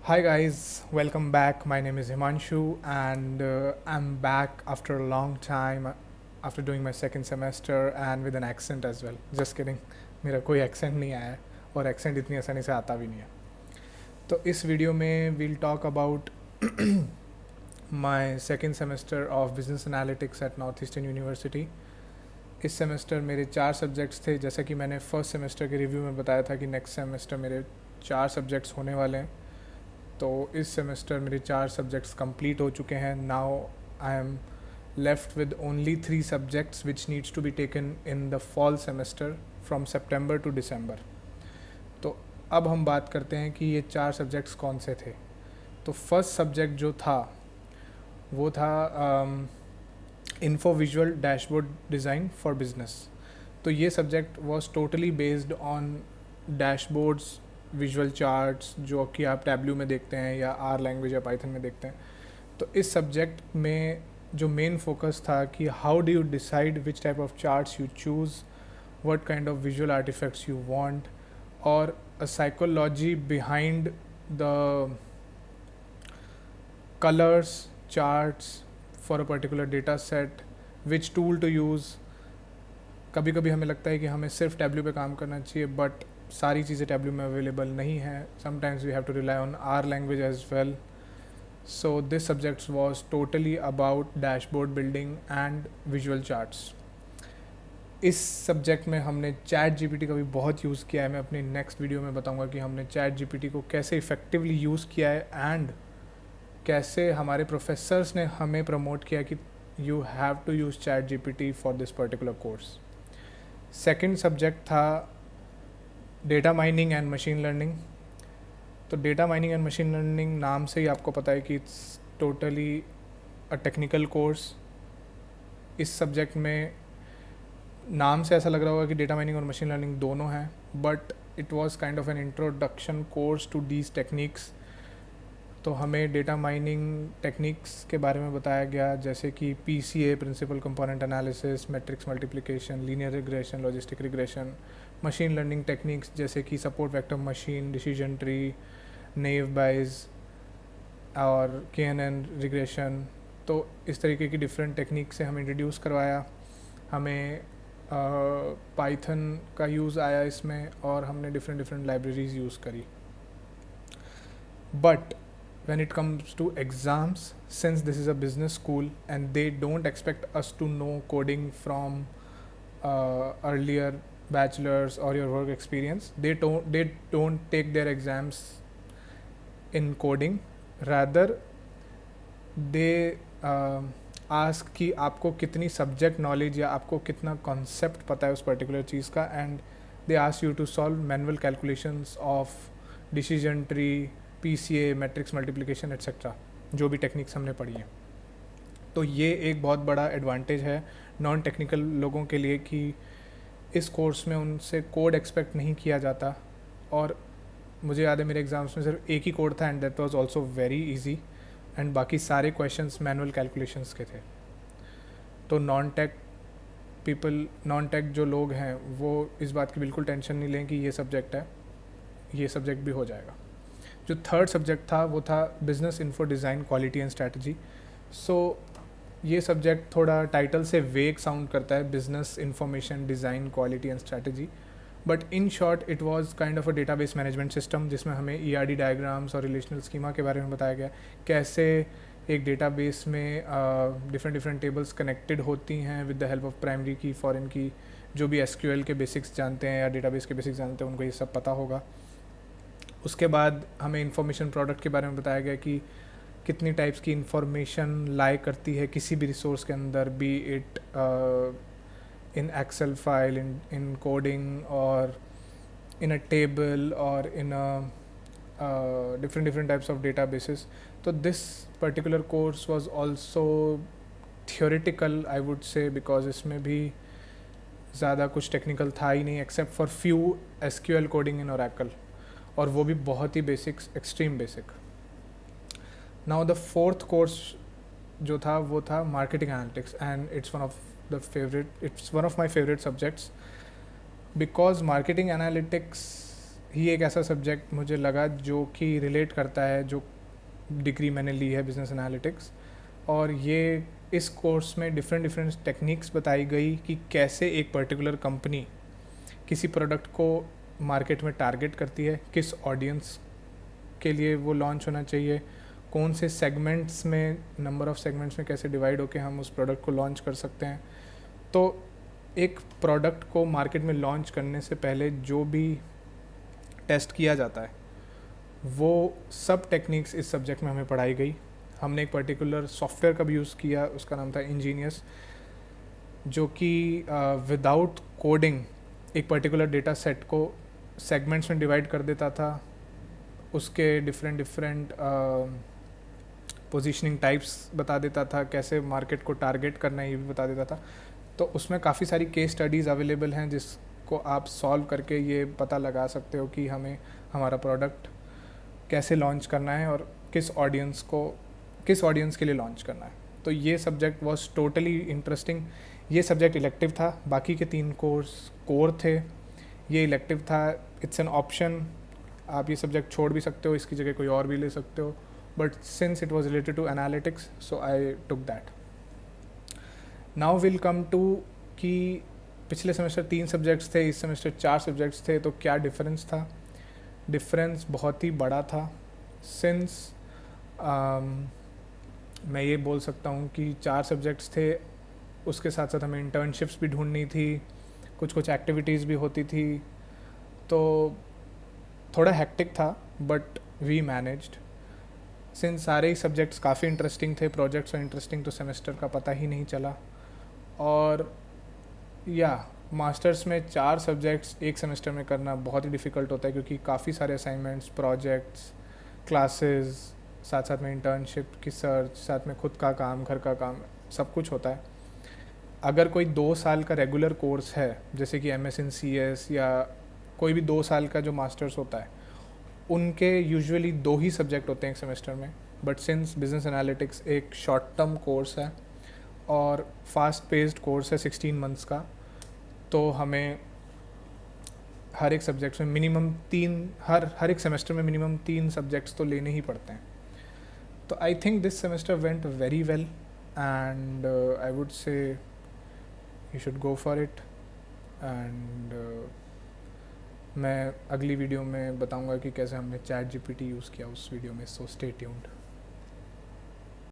Hi guys, welcome back. My name is Himanshu and I'm back after a long time after doing my second semester and with an accent as well. Just kidding. मेरा कोई accent नहीं आया है और accent इतनी आसानी से आता भी नहीं है. तो इस वीडियो में we'll talk about my second semester of business analytics at Northeastern University. इस सेमेस्टर मेरे 4 सब्जेक्ट्स थे. जैसा कि मैंने फर्स्ट सेमेस्टर के रिव्यू में बताया था कि नेक्स्ट सेमेस्टर मेरे 4 सब्जेक्ट्स होने वाले हैं. तो इस सेमेस्टर मेरे 4 सब्जेक्ट्स कंप्लीट हो चुके हैं. Now I am left with only 3 subjects which needs to be taken in the fall semester from September to December. तो अब हम बात करते हैं कि ये 4 सब्जेक्ट्स कौन से थे. तो फर्स्ट सब्जेक्ट जो था वो था info visual dashboard design for business. तो ये subject was totally based on dashboards, visual charts जो कि आप टैब्ल्यू में देखते हैं या आर लैंग्वेज या पाइथन में देखते हैं. तो इस सब्जेक्ट में जो मेन फोकस था कि how do you decide which type of charts you choose, what kind of visual artifacts you want, और uh psychology behind the colours charts for a particular data set, which tool to use. कभी कभी हमें लगता है कि हमें सिर्फ Tableau पे काम करना चाहिए, बट सारी चीज़ें टैब्ल्यू में अवेलेबल नहीं है. Sometimes we have to rely on R language as well. So this subjects was totally about dashboard building and visual charts. इस सब्जेक्ट में हमने चैट जीपीटी का भी बहुत यूज़ किया है. मैं अपनी नेक्स्ट वीडियो में बताऊंगा कि हमने चैट जीपीटी को कैसे इफ़ेक्टिवली यूज़ किया है एंड कैसे हमारे प्रोफेसर्स ने हमें प्रमोट किया कि you have to use chat GPT for this particular course. Second subject था data mining and machine learning. तो data mining and machine learning नाम से ही आपको पता है कि it's totally a technical course. इस सब्जेक्ट में नाम से ऐसा लग रहा होगा कि डेटा माइनिंग और मशीन लर्निंग दोनों हैं, but it was kind of an introduction course to these techniques. तो हमें डेटा माइनिंग टेक्निक्स के बारे में बताया गया, जैसे कि PCA principal component analysis, matrix multiplication, linear regression, logistic regression. Machine learning techniques जैसे कि support vector machine, decision tree, naive Bayes और KNN रिग्रेशन. तो इस तरीके की डिफरेंट टेक्निक से हमें इंट्रोड्यूस करवाया. हमें पाइथन का यूज़ आया इसमें और हमने डिफरेंट लाइब्रेरीज यूज़ करी. But when it comes to exams, since this is a business school and they don't expect us to know coding from earlier bachelor's or your work experience, they don't take their exams in coding. Rather they ask कि आपको कितनी subject knowledge या आपको कितना concept पता है उस particular चीज़ का, and they ask you to solve manual calculations of decision tree, PCA, matrix multiplication etcetera, जो भी टेक्निक्स हमने पढ़ी हैं. तो ये एक बहुत बड़ा एडवांटेज है नॉन टेक्निकल लोगों के लिए कि इस कोर्स में उनसे कोड एक्सपेक्ट नहीं किया जाता. और मुझे याद है मेरे एग्ज़ाम्स में सिर्फ एक ही कोड था and that was also very easy, and बाकी सारे क्वेश्चंस मैनुअल कैलकुलेशंस के थे. तो नॉन टेक जो लोग हैं वो इस बात की बिल्कुल टेंशन नहीं लें कि ये सब्जेक्ट है, ये सब्जेक्ट भी हो जाएगा. जो थर्ड सब्जेक्ट था वो था business info design quality and strategy. So ये सब्जेक्ट थोड़ा टाइटल से वेग साउंड करता है, business information design quality and strategy, but in short it was kind of a database management system जिसमें हमें ERD डायग्राम्स और रिलेशनल स्कीमा के बारे में बताया गया, कैसे एक डेटाबेस में डिफरेंट टेबल्स कनेक्टेड होती हैं with the help of primary की, फॉरेन की. जो भी SQL के बेसिक्स जानते हैं या डेटाबेस के बेसिक्स जानते हैं उनको ये सब पता होगा. उसके बाद हमें इंफॉर्मेशन प्रोडक्ट के बारे में बताया गया कि कितनी टाइप्स की इंफॉर्मेशन लाई करती है किसी भी रिसोर्स के अंदर, be it in Excel file, in coding और इन अ टेबल और in different types of databases. तो this particular course was also theoretical I would say, because इसमें भी ज़्यादा कुछ टेक्निकल था ही नहीं except for few SQL coding in Oracle, और वो भी बहुत ही basics, extreme basic. Now the fourth course जो था वो था marketing analytics, and it's one of my favourite subjects, because marketing analytics ही एक ऐसा सब्जेक्ट मुझे लगा जो कि रिलेट करता है जो डिग्री मैंने ली है बिजनेस एनालिटिक्स। और ये इस कोर्स में डिफरेंट डिफरेंट टेक्निक्स बताई गई कि कैसे एक पर्टिकुलर कंपनी किसी प्रोडक्ट को मार्केट में टारगेट करती है, किस ऑडियंस के लिए वो लॉन्च होना चाहिए, कौन से सेगमेंट्स में, नंबर ऑफ़ सेगमेंट्स में कैसे डिवाइड होकर हम उस प्रोडक्ट को लॉन्च कर सकते हैं। तो एक प्रोडक्ट को मार्केट में लॉन्च करने से पहले जो भी टेस्ट किया जाता है वो सब टेक्निक्स इस सब्जेक्ट में हमें पढ़ाई गई। हमने एक पर्टिकुलर सॉफ्टवेयर का भी यूज़ किया, उसका नाम था इंजीनियस, जो कि विदाउट कोडिंग एक पर्टिकुलर डेटा सेट को सेगमेंट्स में डिवाइड कर देता था, उसके डिफरेंट डिफरेंट पोजीशनिंग टाइप्स बता देता था, कैसे मार्केट को टारगेट करना है ये भी बता देता था। तो उसमें काफ़ी सारी केस स्टडीज़ अवेलेबल हैं जिसको आप सॉल्व करके ये पता लगा सकते हो कि हमें हमारा प्रोडक्ट कैसे लॉन्च करना है और किस ऑडियंस के लिए लॉन्च करना है। तो ये सब्जेक्ट वॉज टोटली इंटरेस्टिंग। ये सब्जेक्ट इलेक्टिव था, बाकी के 3 कोर्स कोर थे, ये इलेक्टिव था। इट्स एन ऑप्शन, आप ये सब्जेक्ट छोड़ भी सकते हो, इसकी जगह कोई और भी ले सकते हो, but since it was related to analytics so I took that. Now will come to कि पिछले सेमेस्टर 3 सब्जेक्ट्स थे, इस सेमेस्टर 4 सब्जेक्ट्स थे, तो क्या डिफरेंस था। डिफरेंस बहुत ही बड़ा था। सिंस मैं ये बोल सकता हूँ कि 4 सब्जेक्ट्स थे, उसके साथ साथ हमें इंटर्नशिप्स भी ढूंढनी थी, कुछ एक्टिविटीज़ भी होती थी, तो थोड़ा हेक्टिक था, बट वी मैनेज्ड। सिंस सारे ही सब्जेक्ट्स काफ़ी इंटरेस्टिंग थे, प्रोजेक्ट्स और इंटरेस्टिंग, तो सेमेस्टर का पता ही नहीं चला। और या मास्टर्स में 4 सब्जेक्ट्स एक सेमेस्टर में करना बहुत ही डिफ़िकल्ट होता है, क्योंकि काफ़ी सारे असाइनमेंट्स, प्रोजेक्ट्स, क्लासेस, साथ साथ में इंटर्नशिप की सर्च, साथ में खुद का काम, घर का काम, सब कुछ होता है। अगर कोई 2 साल का रेगुलर कोर्स है, जैसे कि MS इन CS या कोई भी 2 साल का जो मास्टर्स होता है, उनके यूजुअली 2 ही सब्जेक्ट होते हैं एक सेमेस्टर में। बट सिंस बिजनेस एनालिटिक्स एक शॉर्ट टर्म कोर्स है और फास्ट पेस्ड कोर्स है 16 मंथ्स का, तो हमें हर एक सब्जेक्ट में मिनिमम 3, हर एक सेमेस्टर में मिनिमम 3 सब्जेक्ट्स तो लेने ही पड़ते हैं। तो I think this semester went very well and I would से you should go for it. And मैं अगली वीडियो में बताऊंगा कि कैसे हमने ChatGPT यूज़ किया उस वीडियो में, सो स्टे ट्यून्ड।